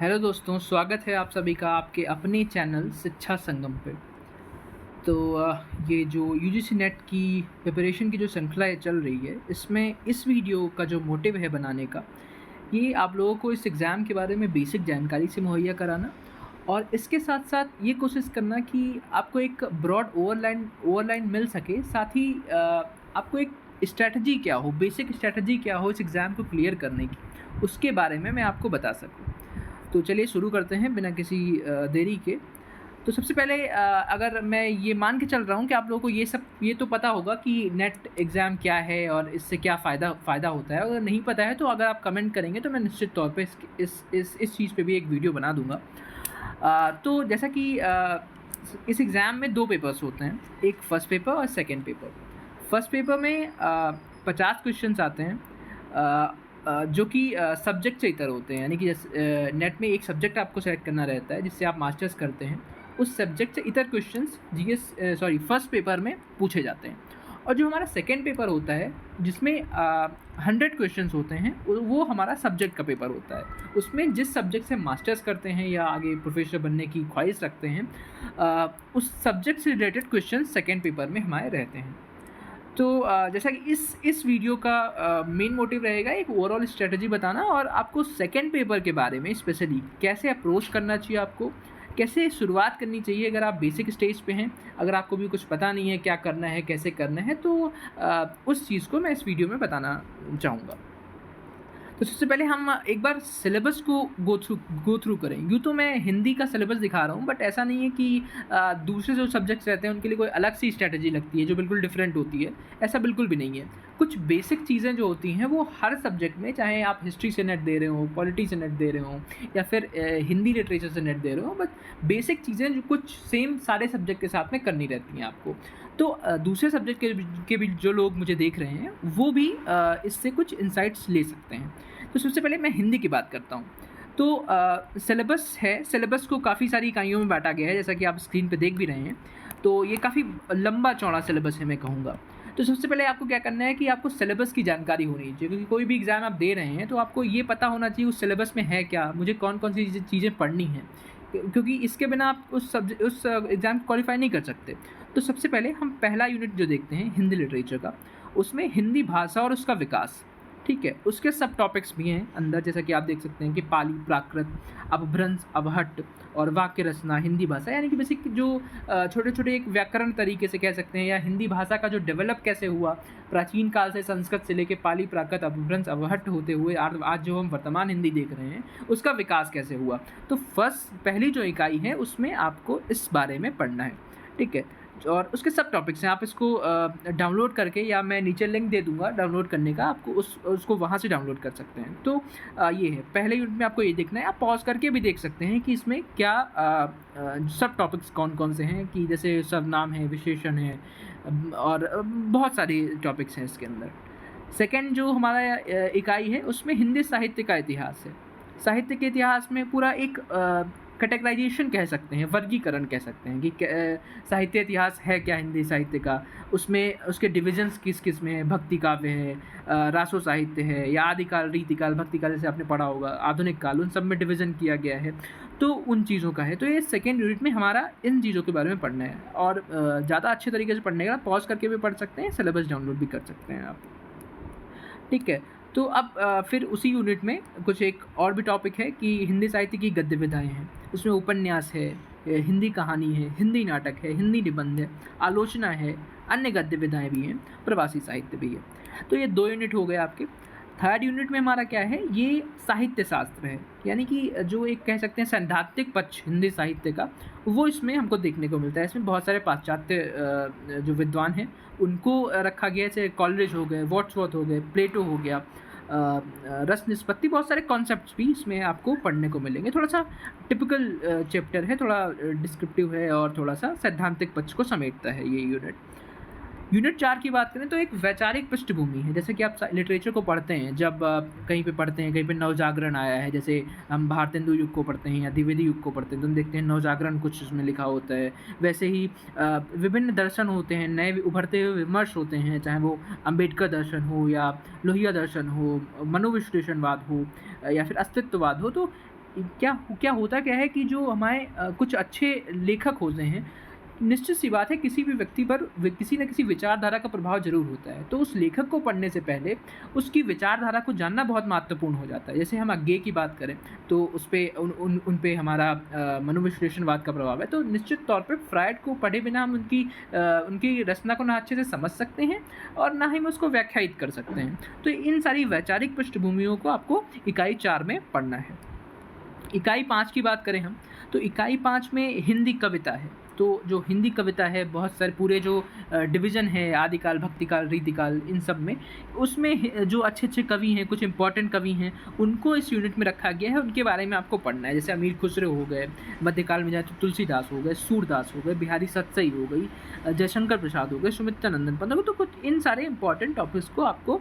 Hello दोस्तों, स्वागत है आप सभी का आपके अपने चैनल शिक्षा संगम पे। तो ये जो यूजीसी नेट की प्रिपरेशन की जो श्रृंखला है चल रही है, इसमें इस वीडियो का जो मोटिव है बनाने का, ये आप लोगों को इस एग्ज़ाम के बारे में बेसिक जानकारी से मुहैया कराना और इसके साथ-साथ ये कोशिश करना कि आपको एक ब्रॉड ओवरलाइन मिल सके, साथ ही आपको एक स्ट्रैटेजी क्या हो, बेसिक स्ट्रैटेजी क्या हो इस एग्ज़ाम को क्लियर करने की, उसके बारे में मैं आपको बता सकूँ। तो चलिए शुरू करते हैं बिना किसी देरी के। तो सबसे पहले अगर मैं ये मान के चल रहा हूँ कि आप लोगों को ये तो पता होगा कि नेट एग्ज़ाम क्या है और इससे क्या फ़ायदा होता है। अगर नहीं पता है तो अगर आप कमेंट करेंगे तो मैं निश्चित तौर पे इस चीज़ पे भी एक वीडियो बना दूँगा। तो जैसा कि इस एग्ज़ाम में 2 पेपर्स होते हैं, एक फर्स्ट पेपर और सेकंड पेपर। फर्स्ट पेपर में 50 क्वेश्चन्स आते हैं जो कि सब्जेक्ट से इतर होते हैं, यानी कि नेट में एक सब्जेक्ट आपको सेलेक्ट करना रहता है जिससे आप मास्टर्स करते हैं। उस सब्जेक्ट से इतर क्वेश्चंस फर्स्ट पेपर में पूछे जाते हैं। और जो हमारा सेकंड पेपर होता है जिसमें 100 क्वेश्चंस होते हैं, वो हमारा सब्जेक्ट का पेपर होता है। उसमें जिस सब्जेक्ट से मास्टर्स करते हैं या आगे प्रोफेसर बनने की ख्वाहिश रखते हैं, उस सब्जेक्ट से रिलेटेड क्वेश्चन सेकंड पेपर में हमारे रहते हैं। तो जैसा कि इस वीडियो का मेन मोटिव रहेगा एक ओवरऑल स्ट्रेटजी बताना और आपको सेकंड पेपर के बारे में स्पेशली कैसे अप्रोच करना चाहिए, आपको कैसे शुरुआत करनी चाहिए अगर आप बेसिक स्टेज पे हैं, अगर आपको भी कुछ पता नहीं है क्या करना है, कैसे करना है, तो उस चीज़ को मैं इस वीडियो में बताना चाहूँगा। तो सबसे पहले हम एक बार सिलेबस को गो थ्रू करें। यूँ तो मैं हिंदी का सिलेबस दिखा रहा हूँ, बट ऐसा नहीं है कि दूसरे जो सब्जेक्ट्स रहते हैं उनके लिए कोई अलग सी स्ट्रैटेजी लगती है जो बिल्कुल डिफरेंट होती है, ऐसा बिल्कुल भी नहीं है। कुछ बेसिक चीज़ें जो होती हैं वो हर सब्जेक्ट में, चाहे आप हिस्ट्री से नेट दे रहे हो, पॉलिटी से नेट दे रहे हो या फिर हिंदी लिटरेचर से नेट दे रहे हो, बट बेसिक चीज़ें जो कुछ सेम सारे सब्जेक्ट के साथ में करनी रहती हैं आपको। तो दूसरे सब्जेक्ट के भी जो लोग मुझे देख रहे हैं वो भी इससे कुछ इंसाइट्स ले सकते हैं। तो सबसे पहले मैं हिंदी की बात करता हूँ। तो सिलेबस है, सिलेबस को काफ़ी सारी इकाइयों में बाँटा गया है, जैसा कि आप स्क्रीन पे देख भी रहे हैं। तो ये काफ़ी लंबा चौड़ा सिलेबस है मैं कहूँगा। तो सबसे पहले आपको क्या करना है कि आपको सिलेबस की जानकारी होनी चाहिए, क्योंकि कोई भी एग्ज़ाम आप दे रहे हैं तो आपको ये पता होना चाहिए उस सिलेबस में है क्या, मुझे कौन-कौन सी चीज़ें पढ़नी हैं। क्योंकि इसके बिना आप उस एग्ज़ाम को क्वालीफ़ाई नहीं कर सकते। तो सबसे पहले हम पहला यूनिट जो देखते हैं हिंदी लिटरेचर का, उसमें हिंदी भाषा और उसका विकास, ठीक है? उसके सब टॉपिक्स भी हैं अंदर, जैसा कि आप देख सकते हैं कि पाली, प्राकृत, अपभ्रंश, अवहट्ट और वाक्य रचना, हिंदी भाषा, यानी कि बेसिक जो छोटे-छोटे एक व्याकरण तरीके से कह सकते हैं, या हिंदी भाषा का जो डेवलप कैसे हुआ, प्राचीन काल से संस्कृत से लेके पाली, प्राकृत, अपभ्रंश, अवहट्ट होते हुए आज जो हम वर्तमान हिंदी देख रहे हैं, उसका विकास कैसे हुआ। तो पहली जो इकाई है उसमें आपको इस बारे में पढ़ना है, ठीक है? और उसके सब टॉपिक्स हैं, आप इसको डाउनलोड करके, या मैं नीचे लिंक दे दूँगा डाउनलोड करने का, आपको उसको वहाँ से डाउनलोड कर सकते हैं। तो ये है, पहले यूनिट में आपको ये देखना है, आप पॉज़ करके भी देख सकते हैं कि इसमें क्या सब टॉपिक्स कौन-कौन से हैं, कि जैसे सर्वनाम है, विशेषण है, और बहुत सारे टॉपिक्स हैं इसके अंदर। सेकंड जो हमारा इकाई है उसमें हिंदी साहित्य का इतिहास है। साहित्य के इतिहास में पूरा एक कैटेगराइज़ेशन कह सकते हैं, वर्गीकरण कह सकते हैं कि साहित्य इतिहास है क्या हिंदी साहित्य का, उसमें उसके डिविजन्स किस-किस में है, भक्ति काव्य है, रासो साहित्य है, या आदिकाल, रीतिकाल, भक्तिकाल जैसे आपने पढ़ा होगा, आधुनिक काल, उन सब में डिवीज़न किया गया है। तो उन चीज़ों का है। तो ये सेकंड यूनिट में हमारा इन चीज़ों के बारे में पढ़ना है, और ज़्यादा अच्छे तरीके से पढ़ने के बाद पॉज़ करके भी पढ़ सकते हैं, सिलेबस डाउनलोड भी कर सकते हैं आप। ठीक है। तो अब फिर उसी यूनिट में कुछ एक और भी टॉपिक है कि हिंदी साहित्य की गद्य विधाएँ हैं। उसमें उपन्यास है, हिंदी कहानी है, हिंदी नाटक है, हिंदी निबंध है, आलोचना है, अन्य गद्य विधाएँ भी हैं, प्रवासी साहित्य भी है। तो ये 2 यूनिट हो गए आपके। थर्ड यूनिट में हमारा क्या है, ये साहित्य शास्त्र है, यानी कि जो एक कह सकते हैं सैद्धांतिक पक्ष हिंदी साहित्य का, वो इसमें हमको देखने को मिलता है। इसमें बहुत सारे पाश्चात्य जो विद्वान हैं उनको रखा गया है, जैसे कॉलरिज हो गए, वर्ड्सवर्थ हो गए, प्लेटो हो गया, रस निष्पत्ति, बहुत सारे कॉन्सेप्ट्स भी इसमें आपको पढ़ने को मिलेंगे। थोड़ा-सा टिपिकल चैप्टर है, थोड़ा डिस्क्रिप्टिव है और थोड़ा-सा सैद्धांतिक पक्ष को समेटता है ये यूनिट। यूनिट 4 की बात करें तो एक वैचारिक पृष्ठभूमि है। जैसे कि आप लिटरेचर को पढ़ते हैं, जब कहीं पे पढ़ते हैं, कहीं पे नवजागरण आया है, जैसे हम भारतेंदु युग को पढ़ते हैं या द्विवेदी युग को पढ़ते हैं, तो हम देखते हैं नवजागरण कुछ उसमें लिखा होता है। वैसे ही विभिन्न दर्शन होते हैं, नए उभरते हुए विमर्श होते हैं, चाहे वो अम्बेडकर दर्शन हो या लोहिया दर्शन हो, मनोविश्लेषणवाद हो, या फिर अस्तित्ववाद हो। तो क्या होता क्या है कि जो हमारे कुछ अच्छे लेखक होते हैं, निश्चित सी बात है किसी भी व्यक्ति पर किसी न किसी विचारधारा का प्रभाव ज़रूर होता है। तो उस लेखक को पढ़ने से पहले उसकी विचारधारा को जानना बहुत महत्वपूर्ण हो जाता है। जैसे हम अज्ञे की बात करें तो उस पे उन पे हमारा मनोविश्लेषणवाद का प्रभाव है। तो निश्चित तौर पे फ्रायड को पढ़े बिना हम उनकी रचना को ना अच्छे से समझ सकते हैं और ना ही हम उसको व्याख्यायित कर सकते हैं। तो इन सारी वैचारिक पृष्ठभूमियों को आपको इकाई 4 में पढ़ना है। इकाई 5 की बात करें हम, तो इकाई 5 में हिंदी कविता है। तो जो हिंदी कविता है, बहुत सारे पूरे जो डिवीज़न है, आदिकाल, भक्तिकाल, रीतिकाल, इन सब में, उसमें जो अच्छे-अच्छे कवि हैं, कुछ इम्पोर्टेंट कवि हैं, उनको इस यूनिट में रखा गया है, उनके बारे में आपको पढ़ना है। जैसे अमीर खुसरो हो गए, मध्यकाल में जाए तो तुलसीदास हो गए, सूरदास हो गए, बिहारी सतसई हो गई, जयशंकर प्रसाद हो गए, सुमित्रा नंदन पंत हो गए। तो कुछ इन सारे इम्पोर्टेंट टॉपिक्स को आपको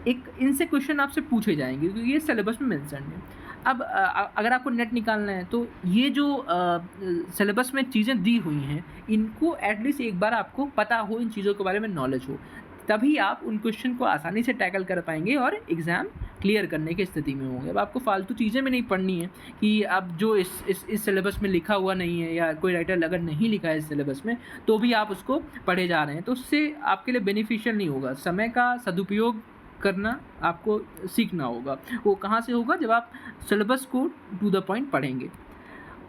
इनसे क्वेश्चन आपसे पूछे जाएंगे क्योंकि ये सिलेबस में मेंशन है। अब अगर आपको नेट निकालना है तो ये जो सिलेबस में चीज़ें दी हुई हैं, इनको एटलीस्ट एक बार आपको पता हो, इन चीज़ों के बारे में नॉलेज हो, तभी आप उन क्वेश्चन को आसानी से टैकल कर पाएंगे और एग्ज़ाम क्लियर करने की स्थिति में होंगे। अब आपको फालतू चीज़ें में नहीं पढ़नी है कि अब जो इस सिलेबस में लिखा हुआ नहीं है या कोई राइटर अगर नहीं लिखा है इस सिलेबस में तो भी आप उसको पढ़े जा रहे हैं, तो उससे आपके लिए बेनिफिशियल नहीं होगा। समय का सदुपयोग करना आपको सीखना होगा। वो कहाँ से होगा? जब आप सिलेबस को टू द पॉइंट पढ़ेंगे।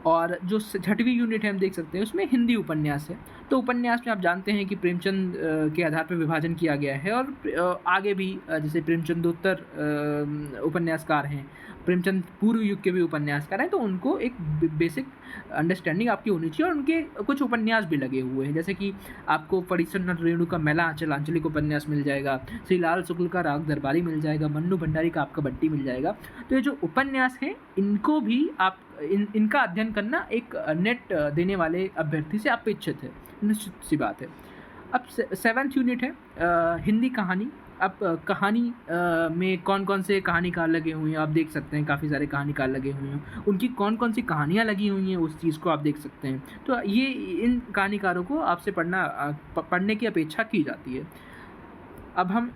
और जो 6वीं यूनिट है हम देख सकते हैं, उसमें हिंदी उपन्यास है। तो उपन्यास में आप जानते हैं कि प्रेमचंद के आधार पर विभाजन किया गया है और आगे भी जैसे प्रेमचंदोत्तर उपन्यासकार हैं, प्रेमचंद पूर्व युग के भी उपन्यासकार हैं, तो उनको एक बेसिक अंडरस्टैंडिंग आपकी होनी चाहिए। और उनके कुछ उपन्यास भी लगे हुए हैं, जैसे कि आपको परीक्षण रेणु का मैला आंचल आंचलिक उपन्यास मिल जाएगा, श्री लाल शुक्ल का राग दरबारी मिल जाएगा, मन्नू भंडारी का आपका बट्टी मिल जाएगा। तो ये जो उपन्यास हैं, इनको भी आप इनका अध्ययन करना एक नेट देने वाले अभ्यर्थी से अपेक्षित है, निश्चित सी बात है। अब 7th यूनिट है हिंदी कहानी। अब कहानी में कौन कौन से कहानीकार लगे हुए हैं आप देख सकते हैं, काफ़ी सारे कहानीकार लगे हुए हैं, उनकी कौन कौन सी कहानियाँ लगी हुई हैं उस चीज़ को आप देख सकते हैं। तो ये इन कहानीकारों को आपसे पढ़ने की अपेक्षा की जाती है। अब हम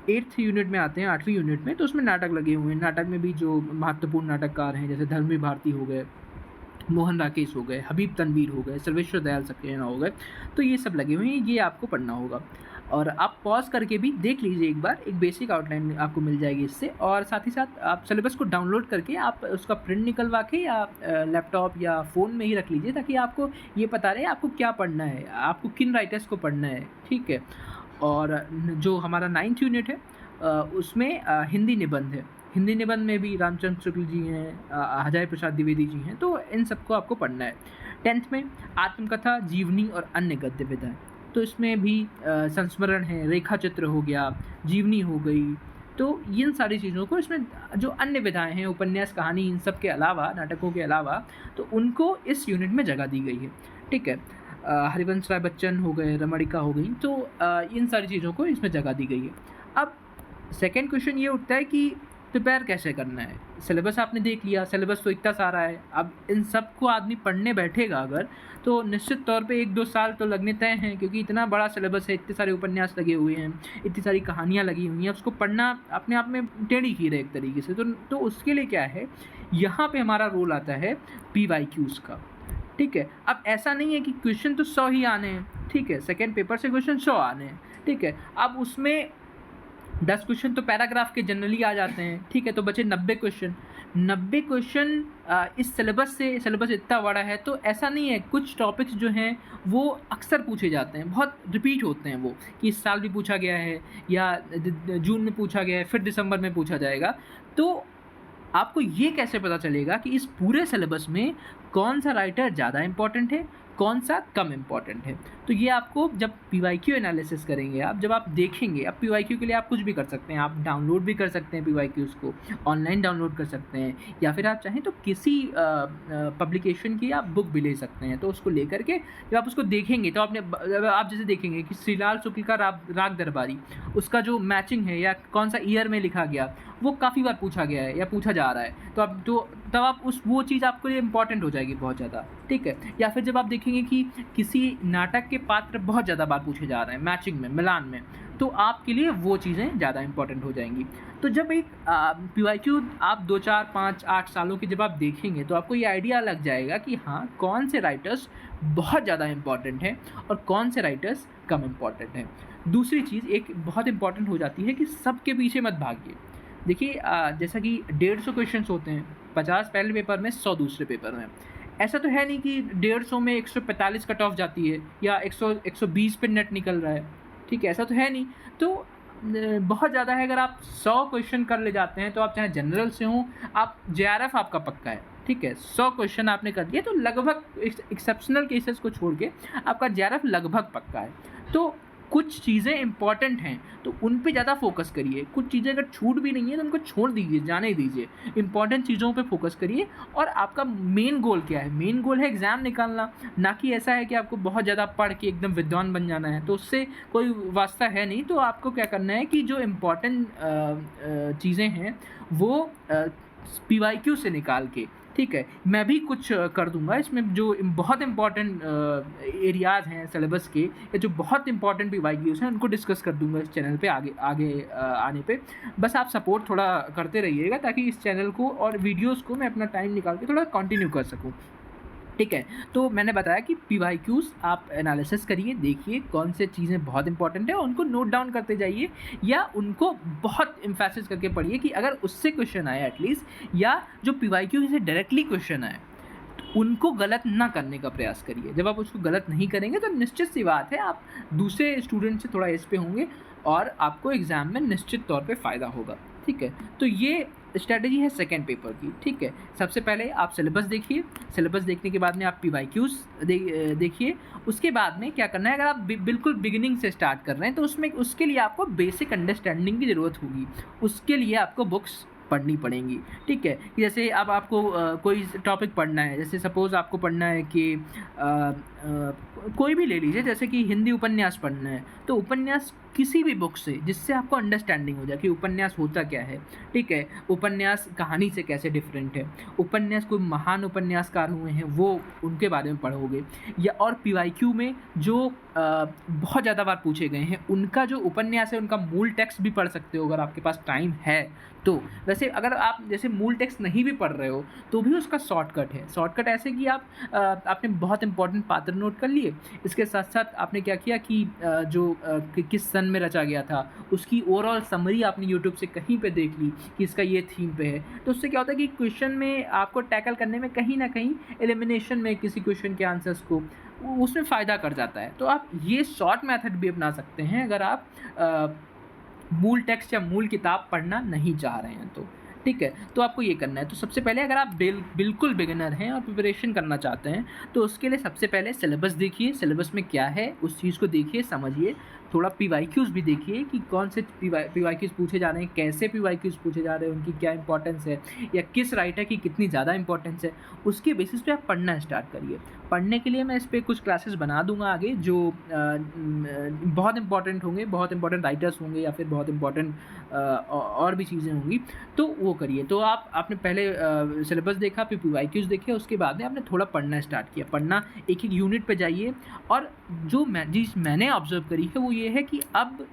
8th यूनिट में आते हैं, 8वीं यूनिट में, तो उसमें नाटक लगे हुए हैं। नाटक में भी जो महत्वपूर्ण नाटककार हैं, जैसे धर्मवीर भारती हो गए, मोहन राकेश हो गए, हबीब तनवीर हो गए, सर्वेश्वर दयाल सक्सेना हो गए, तो ये सब लगे हुए हैं, ये आपको पढ़ना होगा। और आप पॉज करके भी देख लीजिए एक बार, एक बेसिक आउटलाइन आपको मिल जाएगी इससे। और साथ ही साथ आप सिलेबस को डाउनलोड करके आप उसका प्रिंट निकलवा के या लैपटॉप या फ़ोन में ही रख लीजिए, ताकि आपको ये पता रहे आपको क्या पढ़ना है, आपको किन राइटर्स को पढ़ना है, ठीक है। और जो हमारा 9th यूनिट है उसमें हिंदी निबंध है। हिंदी निबंध में भी रामचंद्र शुक्ल जी हैं, हजारी प्रसाद द्विवेदी जी हैं, तो इन सबको आपको पढ़ना है। 10th में आत्मकथा, जीवनी और अन्य गद्य विधाएँ, तो इसमें भी संस्मरण है, रेखा चित्र हो गया, जीवनी हो गई, तो इन सारी चीज़ों को, इसमें जो अन्य विधाएँ हैं, उपन्यास, कहानी, इन सब के अलावा, नाटकों के अलावा, तो उनको इस यूनिट में जगह दी गई है, ठीक है। हरिवंश राय बच्चन हो गए, रमणिका हो गई, तो इन सारी चीज़ों को इसमें जगह दी गई है। अब सेकेंड क्वेश्चन ये उठता है कि प्रिपेयर कैसे करना है। सिलेबस आपने देख लिया, सिलेबस तो इतना सारा है, अब इन सब को आदमी पढ़ने बैठेगा अगर, तो निश्चित तौर पे 1-2 साल तो लगने तय हैं, क्योंकि इतना बड़ा सिलेबस है, इतने सारे उपन्यास लगे हुए हैं, इतनी सारी कहानियाँ लगी हुई हैं, उसको पढ़ना अपने आप में टेढ़ी खीर है एक तरीके से। तो उसके लिए क्या है, यहाँ पे हमारा रोल आता है PYQs का, ठीक है। अब ऐसा नहीं है कि क्वेश्चन तो 100 ही आने हैं, ठीक है, सेकेंड पेपर से क्वेश्चन 100 आने हैं, ठीक है। अब उसमें 10 क्वेश्चन तो पैराग्राफ के जनरली आ जाते हैं, ठीक है, तो बचे 90 क्वेश्चन। 90 क्वेश्चन इस सिलेबस इतना बड़ा है, तो ऐसा नहीं है, कुछ टॉपिक्स जो हैं वो अक्सर पूछे जाते हैं, बहुत रिपीट होते हैं वो, कि इस साल भी पूछा गया है या जून में पूछा गया है, फिर दिसंबर में पूछा जाएगा। तो आपको ये कैसे पता चलेगा कि इस पूरे सिलेबस में कौन सा राइटर ज़्यादा इम्पॉर्टेंट है, कौन सा कम इम्पॉर्टेंट है? तो ये आपको जब PYQ एनालिसिस करेंगे आप, जब आप देखेंगे, अब PYQ के लिए आप कुछ भी कर सकते हैं, आप डाउनलोड भी कर सकते हैं PYQs को, ऑनलाइन डाउनलोड कर सकते हैं, या फिर आप चाहें तो किसी पब्लिकेशन की आप बुक भी ले सकते हैं। तो उसको लेकर के जब आप उसको देखेंगे, तो आप जैसे देखेंगे कि श्रीलाल शुक्ल का राग दरबारी, उसका जो मैचिंग है या कौन सा ईयर में लिखा गया, वो काफ़ी बार पूछा गया है या पूछा जा रहा है, तो तब आप वो चीज़ आपके लिए इम्पॉर्टेंट हो जाएगी बहुत ज़्यादा, ठीक है। या फिर जब आप देखेंगे कि किसी नाटक के पात्र बहुत ज़्यादा बार पूछे जा रहे हैं मैचिंग में, मिलान में, तो आपके लिए वो चीज़ें ज़्यादा इंपॉर्टेंट हो जाएंगी। तो जब एक PYQ आप 2, 4, 5, 8 सालों के जब आप देखेंगे तो आपको ये आइडिया लग जाएगा कि हाँ, कौन से राइटर्स बहुत ज़्यादा इंपॉर्टेंट हैं और कौन से राइटर्स कम इंपॉर्टेंट हैं। दूसरी चीज़ एक बहुत इंपॉर्टेंट हो जाती है कि सबके पीछे मत भागिए। देखिए जैसा कि 150 क्वेश्चंस होते हैं, 50 पहले पेपर में, 100 दूसरे पेपर में। ऐसा तो है नहीं कि 150 में 145 कट ऑफ जाती है या 120 पे नेट निकल रहा है, ठीक है, ऐसा तो है नहीं। तो बहुत ज़्यादा है, अगर आप 100 क्वेश्चन कर ले जाते हैं तो आप चाहे जनरल से हों, आप JRF आपका पक्का है, ठीक है, 100 क्वेश्चन आपने कर दिए तो लगभग एक्सेप्शनल केसेस को छोड़ के आपका JRF लगभग पक्का है। तो कुछ चीज़ें इंपॉर्टेंट हैं तो उन पे ज़्यादा फोकस करिए, कुछ चीज़ें अगर छूट भी नहीं है तो उनको छोड़ दीजिए, जाने दीजिए, इंपॉर्टेंट चीज़ों पे फोकस करिए। और आपका मेन गोल क्या है? मेन गोल है एग्ज़ाम निकालना, ना कि ऐसा है कि आपको बहुत ज़्यादा पढ़ के एकदम विद्वान बन जाना है, तो उससे कोई वास्ता है नहीं। तो आपको क्या करना है कि जो इम्पॉर्टेंट चीज़ें हैं वो PYQ से निकाल के, ठीक है, मैं भी कुछ कर दूंगा इसमें, जो बहुत इंपॉर्टेंट एरियाज़ हैं सिलेबस के या जो बहुत इंपॉर्टेंट PYQs हैं उनको डिस्कस कर दूंगा इस चैनल पे आगे आगे आने पे। बस आप सपोर्ट थोड़ा करते रहिएगा ताकि इस चैनल को और वीडियोस को मैं अपना टाइम निकाल के थोड़ा कंटिन्यू कर सकूं, ठीक है। तो मैंने बताया कि PYQs आप एनालिसिस करिए, देखिए कौन से चीज़ें बहुत इंपॉर्टेंट है, उनको नोट डाउन करते जाइए या उनको बहुत एम्फेसिस करके पढ़िए कि अगर उससे क्वेश्चन आए एटलीस्ट, या जो PYQ से डायरेक्टली क्वेश्चन आए तो उनको गलत ना करने का प्रयास करिए। जब आप उसको गलत नहीं करेंगे तो निश्चित सी बात है आप दूसरे स्टूडेंट से थोड़ा एज पे होंगे और आपको एग्ज़ाम में निश्चित तौर पे फ़ायदा होगा, ठीक है। तो ये स्ट्रैटेजी है सेकेंड पेपर की, ठीक है। सबसे पहले आप सिलेबस देखिए, सिलेबस देखने के बाद में आप PYQs देखिए। उसके बाद में क्या करना है, अगर आप बिल्कुल बिगिनिंग से स्टार्ट कर रहे हैं तो उसमें उसके लिए आपको बेसिक अंडरस्टैंडिंग की ज़रूरत होगी, उसके लिए आपको बुक्स पढ़नी पड़ेंगी, ठीक है। जैसे अब आपको कोई टॉपिक पढ़ना है, जैसे सपोज़ आपको पढ़ना है कि कोई भी ले लीजिए, जैसे कि हिंदी उपन्यास पढ़ना है, तो उपन्यास किसी भी बुक से जिससे आपको अंडरस्टैंडिंग हो जाए कि उपन्यास होता क्या है, ठीक है, उपन्यास कहानी से कैसे डिफरेंट है, उपन्यास कोई महान उपन्यासकार हुए हैं वो उनके बारे में पढ़ोगे, या और PYQ में जो बहुत ज़्यादा बार पूछे गए हैं उनका जो उपन्यास है उनका मूल टेक्स्ट भी पढ़ सकते हो अगर आपके पास टाइम है तो। वैसे अगर आप जैसे मूल टेक्स्ट नहीं भी पढ़ रहे हो तो भी उसका शॉर्टकट है, शॉर्टकट ऐसे कि आपने बहुत इंपॉर्टेंट पात्र नोट कर लिए, इसके साथ साथ आपने क्या किया कि किस सन में रचा गया था उसकी ओवरऑल समरी आपने यूट्यूब से कहीं पे देख ली कि इसका ये थीम पे है। तो उससे क्या होता है कि क्वेश्चन में आपको टैकल करने में कहीं ना कहीं एलिमिनेशन में किसी क्वेश्चन के आंसर्स को उसमें फ़ायदा कर जाता है। तो आप ये शॉर्ट मेथड भी अपना सकते हैं अगर आप मूल टेक्स्ट या मूल किताब पढ़ना नहीं चाह रहे हैं तो, ठीक है। तो आपको ये करना है। तो सबसे पहले अगर आप बिल्कुल बिगिनर हैं और प्रिपरेशन करना चाहते हैं तो उसके लिए सबसे पहले सिलेबस देखिए, सिलेबस में क्या है उस चीज़ को देखिए, समझिए, थोड़ा PYQs भी देखिए कि कौन से PYQs पूछे जा रहे हैं, कैसे PYQs पूछे जा रहे हैं, उनकी क्या इंपॉर्टेंस है या किस राइटर की कितनी ज़्यादा इंपॉर्टेंस है, उसके बेसिस पे आप पढ़ना स्टार्ट करिए। पढ़ने के लिए मैं इस पर कुछ क्लासेस बना दूंगा आगे जो बहुत इंपॉर्टेंट होंगे, बहुत इंपॉर्टेंट राइटर्स होंगे या फिर बहुत इंपॉर्टेंट और भी चीज़ें होंगी, तो वो करिए। तो आपने पहले सिलेबस देखा, फिर PYQs देखे, उसके बाद में आपने थोड़ा पढ़ना स्टार्ट किया, पढ़ना एक एक यूनिट पे जाइए। और जो मैंने ऑब्जर्व करी है वो ये है कि अब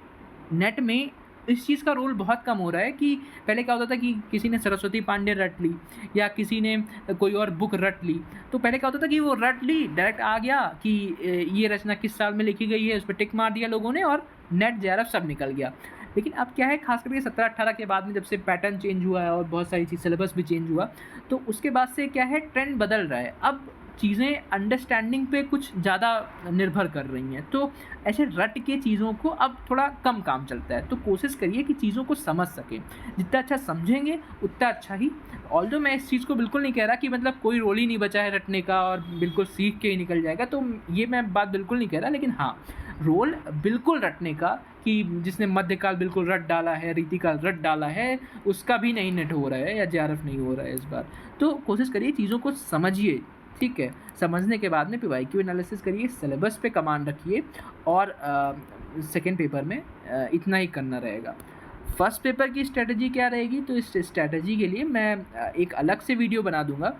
नेट में इस चीज़ का रोल बहुत कम हो रहा है कि पहले क्या होता था कि किसी ने सरस्वती पांडे रट ली या किसी ने कोई और बुक रट ली, तो पहले क्या होता था कि वो रट ली, डायरेक्ट आ गया कि ये रचना किस साल में लिखी गई है, उस पर टिक मार दिया लोगों ने और नेट JRF सब निकल गया। लेकिन अब क्या है, खास करके 17-18 के बाद में जब से पैटर्न चेंज हुआ है और बहुत सारी चीज़ सिलेबस भी चेंज हुआ, तो उसके बाद से क्या है, ट्रेंड बदल रहा है। अब चीज़ें अंडरस्टैंडिंग पे कुछ ज़्यादा निर्भर कर रही हैं, तो ऐसे रट के चीज़ों को अब थोड़ा कम काम चलता है। तो कोशिश करिए कि चीज़ों को समझ सकें, जितना अच्छा समझेंगे उतना अच्छा ही। ऑल्दो मैं इस चीज़ को बिल्कुल नहीं कह रहा कि मतलब कोई रोल ही नहीं बचा है रटने का और बिल्कुल सीख के ही निकल जाएगा, तो ये मैं बात बिल्कुल नहीं कह रहा, लेकिन हाँ, रोल बिल्कुल रटने का कि जिसने मध्यकाल बिल्कुल रट डाला है, रीतिकाल रट डाला है, उसका भी नहीं नेट हो रहा है या JRF नहीं हो रहा है इस बार। तो कोशिश करिए चीज़ों को समझिए, ठीक है। समझने के बाद में PYQ एनालिसिस करिए, सिलेबस पे कमांड रखिए और सेकेंड पेपर में इतना ही करना रहेगा। फर्स्ट पेपर की स्ट्रेटजी क्या रहेगी, तो इस स्ट्रेटजी के लिए मैं एक अलग से वीडियो बना दूंगा।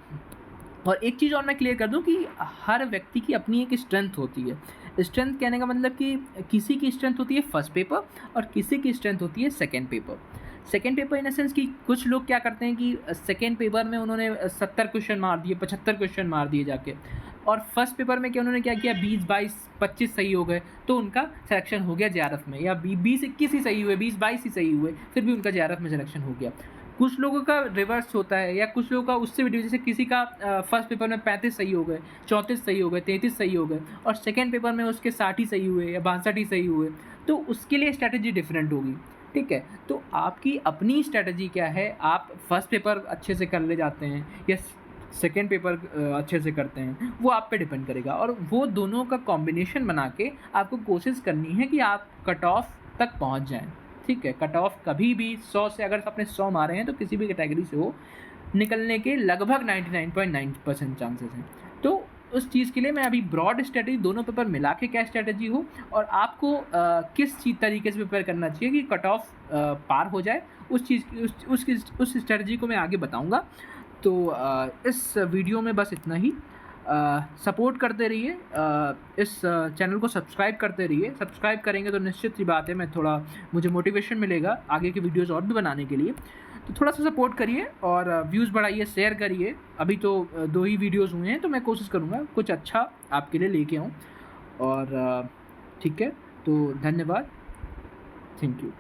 और एक चीज़ और मैं क्लियर कर दूं कि हर व्यक्ति की अपनी एक स्ट्रेंथ होती है। स्ट्रेंथ कहने का मतलब कि किसी की स्ट्रेंथ होती है फर्स्ट पेपर और किसी की स्ट्रेंथ होती है second paper. Second paper in the sense कि कुछ लोग क्या करते हैं कि सेकेंड पेपर में उन्होंने 70 क्वेश्चन मार दिए, 75 क्वेश्चन मार दिए जाके, और फर्स्ट पेपर में क्या उन्होंने क्या किया, 20, 22, 25 सही हो गए, तो उनका सिलेक्शन हो गया जेआरएफ में, या 20, 21 ही सही हुए, 20, 22 ही सही हुए, फिर भी उनका जेआरएफ में सिलेक्शन हो गया। कुछ लोगों का रिवर्स होता है, या कुछ लोगों का उससे भी, जैसे किसी का फर्स्ट पेपर में 35 सही हो गए, 34 सही हो गए, 33 सही हो गए, और सेकेंड पेपर में उसके 60 ही सही हुए या 62 ही सही हुए, तो उसके लिए स्ट्रैटेजी डिफरेंट होगी। ठीक है, तो आपकी अपनी स्ट्रैटेजी क्या है, आप फर्स्ट पेपर अच्छे से कर ले जाते हैं या सेकेंड पेपर अच्छे से करते हैं, वो आप पे डिपेंड करेगा, और वो दोनों का कॉम्बिनेशन बना के आपको कोशिश करनी है कि आप कट ऑफ तक पहुंच जाएं। ठीक है, कट ऑफ कभी भी 100 से, अगर आपने 100 मारे हैं तो किसी भी कैटेगरी से हो, निकलने के लगभग 99.9% चांसेस हैं। तो उस चीज़ के लिए मैं अभी ब्रॉड स्ट्रेटजी, दोनों पेपर मिला के क्या स्ट्रेटजी हो, और आपको किस चीज़ तरीके से प्रिपेयर करना चाहिए कि कट ऑफ पार हो जाए, उस चीज़ की उस स्ट्रेटजी को मैं आगे बताऊंगा। तो इस वीडियो में बस इतना ही। सपोर्ट करते रहिए, इस चैनल को सब्सक्राइब करते रहिए। सब्सक्राइब करेंगे तो निश्चित सी बात है, मैं थोड़ा, मुझे मोटिवेशन मिलेगा आगे के वीडियोस और भी बनाने के लिए। तो थोड़ा सा सपोर्ट करिए और व्यूज़ बढ़ाइए, शेयर करिए। अभी तो 2 ही वीडियोस हुए हैं, तो मैं कोशिश करूँगा कुछ अच्छा आपके लिए लेके आऊँ। और ठीक है, तो धन्यवाद, थैंक यू।